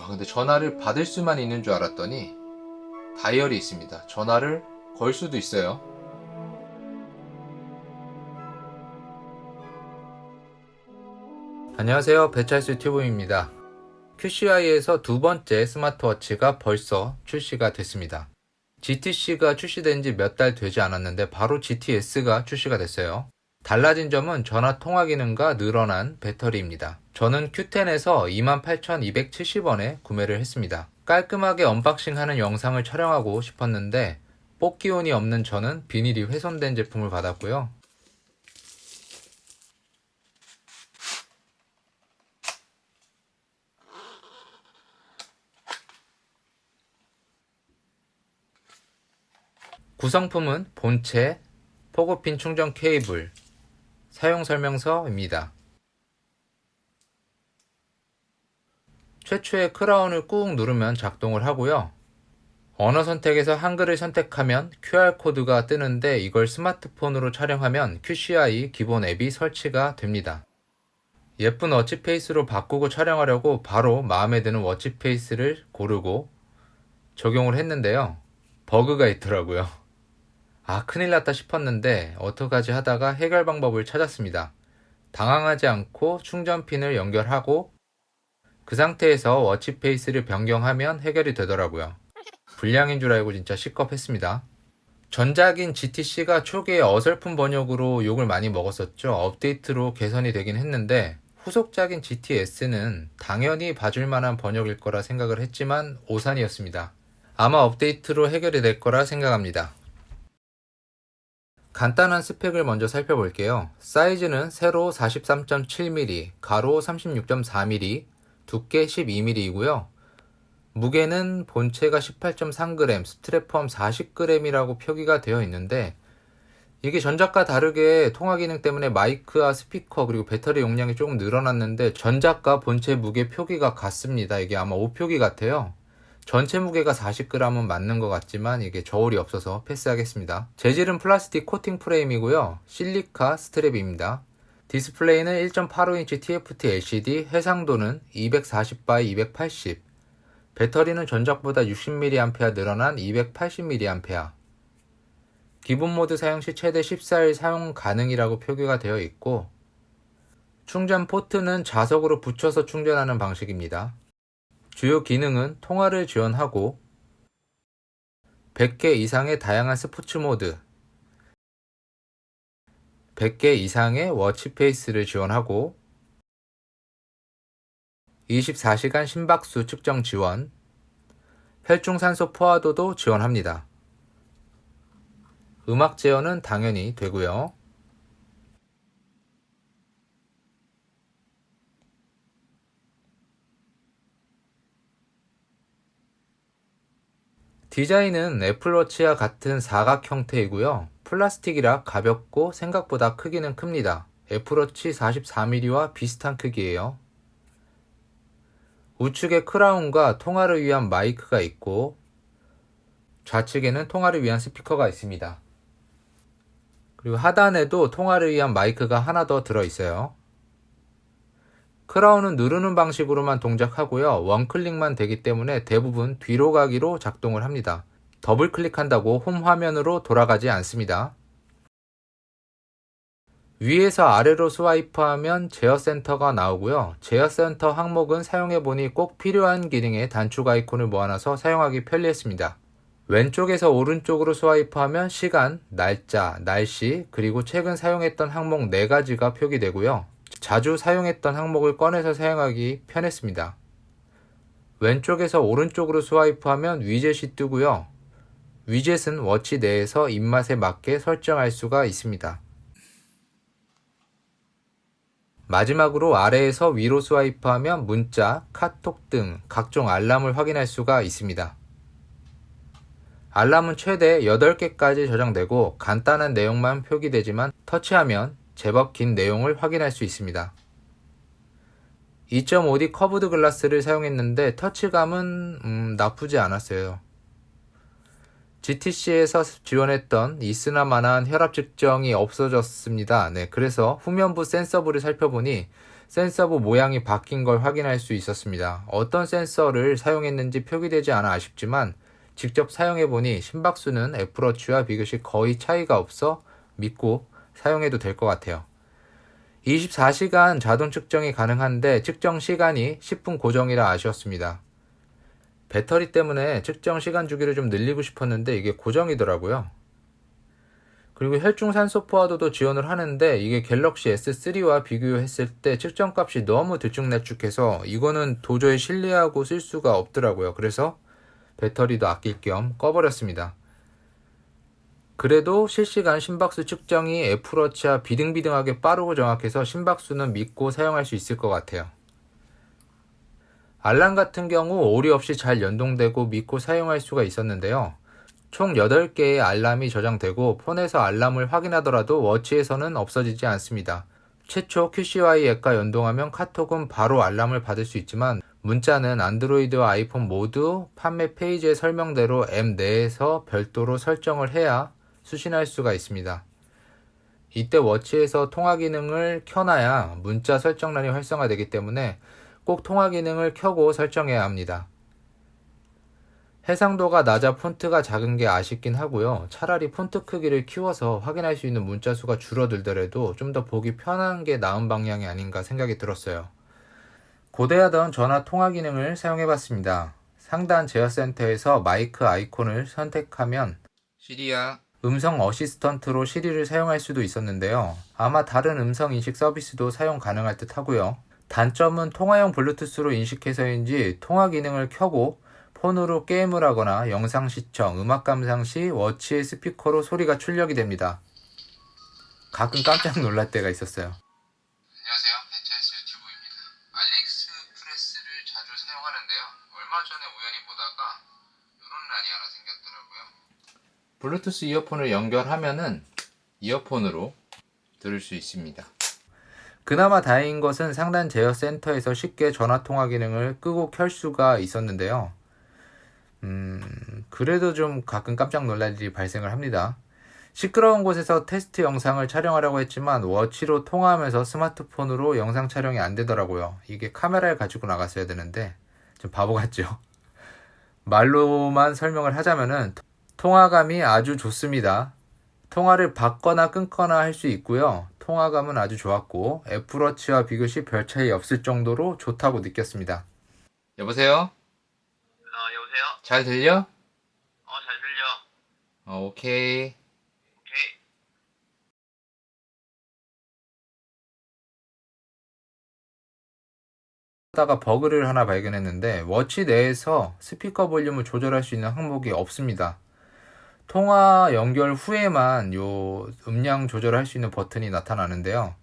근데 전화를 받을 수만 있는 줄 알았더니 다이얼이 있습니다. 전화를 걸 수도 있어요. 안녕하세요, 배철수 튜브입니다. QCI에서 두 번째 스마트워치가 벌써 출시가 됐습니다. GTC가 출시된 지 몇 달 되지 않았는데 바로 GTS가 출시가 됐어요. 달라진 점은 전화 통화 기능과 늘어난 배터리입니다. 저는 Q10에서 28,270원에 구매를 했습니다. 깔끔하게 언박싱하는 영상을 촬영하고 싶었는데 뽑기운이 없는 저는 비닐이 훼손된 제품을 받았고요. 구성품은 본체, 포그핀 충전 케이블, 사용설명서입니다. 최초의 크라운을 꾹 누르면 작동을 하고요. 언어 선택에서 한글을 선택하면 QR코드가 뜨는데 이걸 스마트폰으로 촬영하면 QCI 기본 앱이 설치가 됩니다. 예쁜 워치페이스로 바꾸고 촬영하려고 바로 마음에 드는 워치페이스를 고르고 적용을 했는데요. 버그가 있더라고요. 큰일 났다 싶었는데 어떡하지 하다가 해결 방법을 찾았습니다. 당황하지 않고 충전핀을 연결하고 그 상태에서 워치페이스를 변경하면 해결이 되더라고요. 불량인 줄 알고 진짜 시겁했습니다. 전작인 GTC가 초기에 어설픈 번역으로 욕을 많이 먹었었죠. 업데이트로 개선이 되긴 했는데 후속작인 GTS는 당연히 봐줄 만한 번역일 거라 생각을 했지만 오산이었습니다. 아마 업데이트로 해결이 될 거라 생각합니다. 간단한 스펙을 먼저 살펴볼게요. 사이즈는 세로 43.7mm, 가로 36.4mm, 두께 12mm이고요. 무게는 본체가 18.3g, 스트랩 포함 40g이라고 표기가 되어 있는데 이게 전작과 다르게 통화 기능 때문에 마이크와 스피커 그리고 배터리 용량이 조금 늘어났는데 전작과 본체 무게 표기가 같습니다. 이게 아마 5표기 같아요. 전체 무게가 40g은 맞는 것 같지만 이게 저울이 없어서 패스하겠습니다. 재질은 플라스틱 코팅 프레임이고요. 실리카 스트랩입니다. 디스플레이는 1.85인치 TFT LCD, 해상도는 240x280, 배터리는 전작보다 60mAh 늘어난 280mAh, 기본 모드 사용 시 최대 14일 사용 가능이라고 표기가 되어 있고 충전 포트는 자석으로 붙여서 충전하는 방식입니다. 주요 기능은 통화를 지원하고 100개 이상의 다양한 스포츠 모드, 100개 이상의 워치페이스를 지원하고 24시간 심박수 측정 지원, 혈중산소 포화도도 지원합니다. 음악 제어는 당연히 되고요. 디자인은 애플워치와 같은 사각 형태이고요. 플라스틱이라 가볍고 생각보다 크기는 큽니다. 애플워치 44mm와 비슷한 크기예요. 우측에 크라운과 통화를 위한 마이크가 있고 좌측에는 통화를 위한 스피커가 있습니다. 그리고 하단에도 통화를 위한 마이크가 하나 더 들어있어요. 크라운은 누르는 방식으로만 동작하고요. 원클릭만 되기 때문에 대부분 뒤로 가기로 작동을 합니다. 더블 클릭한다고 홈 화면으로 돌아가지 않습니다. 위에서 아래로 스와이프하면 제어 센터가 나오고요. 제어 센터 항목은 사용해보니 꼭 필요한 기능에 단축 아이콘을 모아놔서 사용하기 편리했습니다. 왼쪽에서 오른쪽으로 스와이프하면 시간, 날짜, 날씨, 그리고 최근 사용했던 항목 4가지가 표기되고요. 자주 사용했던 항목을 꺼내서 사용하기 편했습니다. 왼쪽에서 오른쪽으로 스와이프하면 위젯이 뜨고요. 위젯은 워치 내에서 입맛에 맞게 설정할 수가 있습니다. 마지막으로 아래에서 위로 스와이프하면 문자, 카톡 등 각종 알람을 확인할 수가 있습니다. 알람은 최대 8개까지 저장되고 간단한 내용만 표기되지만 터치하면 제법 긴 내용을 확인할 수 있습니다. 2.5D 커브드 글라스를 사용했는데 터치감은 나쁘지 않았어요. GTC에서 지원했던 있으나마나한 혈압 측정이 없어졌습니다. 그래서 후면부 센서부를 살펴보니 센서부 모양이 바뀐 걸 확인할 수 있었습니다. 어떤 센서를 사용했는지 표기되지 않아 아쉽지만 직접 사용해보니 심박수는 애플워치와 비교시 거의 차이가 없어 믿고 사용해도 될 것 같아요. 24시간 자동 측정이 가능한데 측정 시간이 10분 고정이라 아쉬웠습니다. 배터리 때문에 측정 시간 주기를 좀 늘리고 싶었는데 이게 고정이더라고요. 그리고 혈중산소 포화도도 지원을 하는데 이게 갤럭시 S3와 비교했을 때 측정값이 너무 들쭉날쭉해서 이거는 도저히 신뢰하고 쓸 수가 없더라고요. 그래서 배터리도 아낄 겸 꺼버렸습니다. 그래도 실시간 심박수 측정이 애플워치와 비등비등하게 빠르고 정확해서 심박수는 믿고 사용할 수 있을 것 같아요. 알람 같은 경우 오류 없이 잘 연동되고 믿고 사용할 수가 있었는데요. 총 8개의 알람이 저장되고 폰에서 알람을 확인하더라도 워치에서는 없어지지 않습니다. 최초 QCY 앱과 연동하면 카톡은 바로 알람을 받을 수 있지만 문자는 안드로이드와 아이폰 모두 판매 페이지의 설명대로 앱 내에서 별도로 설정을 해야 수신할 수가 있습니다. 이때 워치에서 통화 기능을 켜놔야 문자 설정란이 활성화되기 때문에 꼭 통화 기능을 켜고 설정해야 합니다. 해상도가 낮아 폰트가 작은 게 아쉽긴 하고요. 차라리 폰트 크기를 키워서 확인할 수 있는 문자 수가 줄어들더라도 좀 더 보기 편한 게 나은 방향이 아닌가 생각이 들었어요. 고대하던 전화 통화 기능을 사용해봤습니다. 상단 제어센터에서 마이크 아이콘을 선택하면 시리아 음성 어시스턴트로 시리를 사용할 수도 있었는데요. 아마 다른 음성 인식 서비스도 사용 가능할 듯 하고요. 단점은 통화용 블루투스로 인식해서인지 통화 기능을 켜고 폰으로 게임을 하거나 영상 시청, 음악 감상 시 워치의 스피커로 소리가 출력이 됩니다. 가끔 깜짝 놀랄 때가 있었어요. 안녕하세요. 벤차이스 유튜브입니다. 알리익스프레스를 자주 사용하는데요. 얼마 전에 우연히 보다가 이런 란이 하나 생겼더라고요. 블루투스 이어폰을 연결하면은 이어폰으로 들을 수 있습니다. 그나마 다행인 것은 상단 제어 센터에서 쉽게 전화 통화 기능을 끄고 켤 수가 있었는데요. 그래도 좀 가끔 깜짝 놀랄 일이 발생을 합니다. 시끄러운 곳에서 테스트 영상을 촬영하려고 했지만 워치로 통화하면서 스마트폰으로 영상 촬영이 안 되더라고요. 이게 카메라를 가지고 나갔어야 되는데 좀 바보 같죠? 말로만 설명을 하자면은 통화감이 아주 좋습니다. 통화를 받거나 끊거나 할 수 있고요. 통화감은 아주 좋았고 애플워치와 비교시 별 차이 없을 정도로 좋다고 느꼈습니다. 여보세요? 여보세요? 잘 들려? 잘 들려. 오케이. 오케이. 하다가 버그를 하나 발견했는데 워치 내에서 스피커 볼륨을 조절할 수 있는 항목이 없습니다. 통화 연결 후에만 요 음량 조절할 수 있는 버튼이 나타나는데요.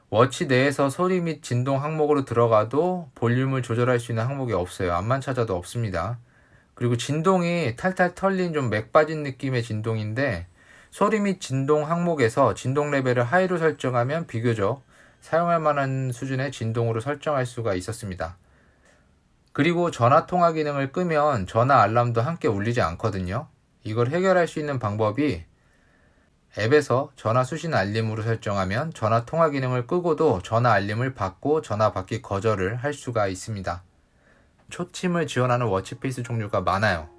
워치 내에서 소리 및 진동 항목으로 들어가도 볼륨을 조절할 수 있는 항목이 없어요. 암만 찾아도 없습니다. 그리고 진동이 탈탈 털린 좀 맥 빠진 느낌의 진동인데 소리 및 진동 항목에서 진동 레벨을 하이로 설정하면 비교적 사용할 만한 수준의 진동으로 설정할 수가 있었습니다. 그리고 전화 통화 기능을 끄면 전화 알람도 함께 울리지 않거든요. 이걸 해결할 수 있는 방법이 앱에서 전화 수신 알림으로 설정하면 전화 통화 기능을 끄고도 전화 알림을 받고 전화 받기 거절을 할 수가 있습니다. 초침을 지원하는 워치페이스 종류가 많아요.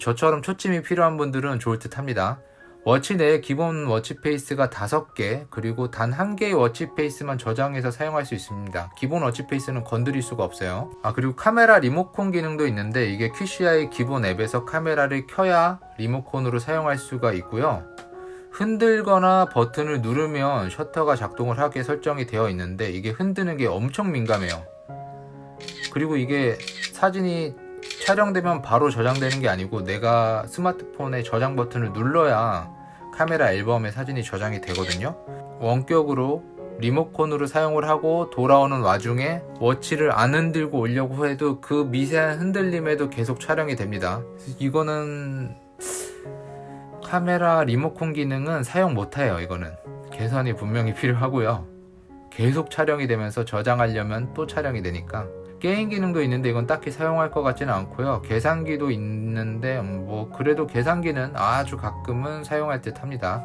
저처럼 초침이 필요한 분들은 좋을 듯 합니다. 워치 내에 기본 워치페이스가 5개, 그리고 단 1개의 워치페이스만 저장해서 사용할 수 있습니다. 기본 워치페이스는 건드릴 수가 없어요. 그리고 카메라 리모컨 기능도 있는데 이게 QCI 기본 앱에서 카메라를 켜야 리모컨으로 사용할 수가 있고요. 흔들거나 버튼을 누르면 셔터가 작동을 하게 설정이 되어 있는데 이게 흔드는 게 엄청 민감해요. 그리고 이게 사진이 촬영되면 바로 저장되는 게 아니고 내가 스마트폰에 저장 버튼을 눌러야 카메라 앨범에 사진이 저장이 되거든요. 원격으로 리모컨으로 사용을 하고 돌아오는 와중에 워치를 안 흔들고 오려고 해도 그 미세한 흔들림에도 계속 촬영이 됩니다. 이거는 카메라 리모컨 기능은 사용 못해요. 이거는 개선이 분명히 필요하고요. 계속 촬영이 되면서 저장하려면 또 촬영이 되니까. 게임 기능도 있는데 이건 딱히 사용할 것 같지는 않고요. 계산기도 있는데 그래도 계산기는 아주 가끔은 사용할 듯 합니다.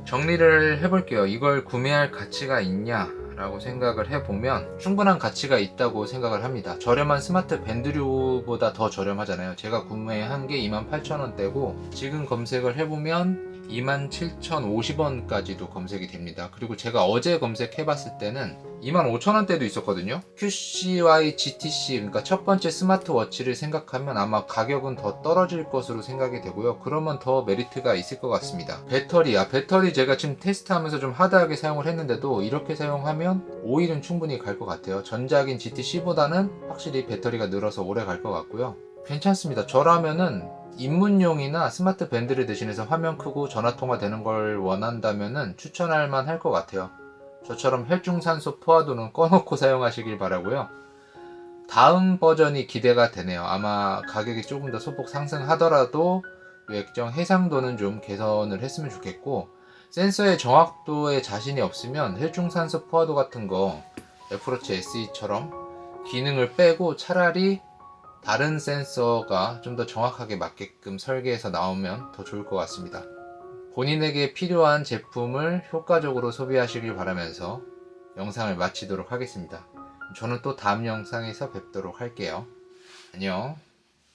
정리를 해볼게요. 이걸 구매할 가치가 있냐 라고 생각을 해보면 충분한 가치가 있다고 생각을 합니다. 저렴한 스마트 밴드류보다 더 저렴하잖아요. 제가 구매한 게 28,000원대고 지금 검색을 해보면 27,050원까지도 검색이 됩니다. 그리고 제가 어제 검색해봤을 때는 25,000원대도 있었거든요. QCY GTC, 그러니까 첫 번째 스마트워치를 생각하면 아마 가격은 더 떨어질 것으로 생각이 되고요. 그러면 더 메리트가 있을 것 같습니다. 배터리 제가 지금 테스트하면서 좀 하드하게 사용을 했는데도 이렇게 사용하면 5일은 충분히 갈 것 같아요. 전작인 GTC보다는 확실히 배터리가 늘어서 오래 갈 것 같고요. 괜찮습니다. 저라면은 입문용이나 스마트 밴드를 대신해서 화면 크고 전화통화 되는 걸 원한다면은 추천할 만할 것 같아요. 저처럼 혈중산소 포화도는 꺼놓고 사용하시길 바라고요. 다음 버전이 기대가 되네요. 아마 가격이 조금 더 소폭 상승하더라도 외경 해상도는 좀 개선을 했으면 좋겠고, 센서의 정확도에 자신이 없으면 혈중산소 포화도 같은 거 애플워치 SE처럼 기능을 빼고 차라리 다른 센서가 좀 더 정확하게 맞게끔 설계해서 나오면 더 좋을 것 같습니다. 본인에게 필요한 제품을 효과적으로 소비하시길 바라면서 영상을 마치도록 하겠습니다. 저는 또 다음 영상에서 뵙도록 할게요. 안녕.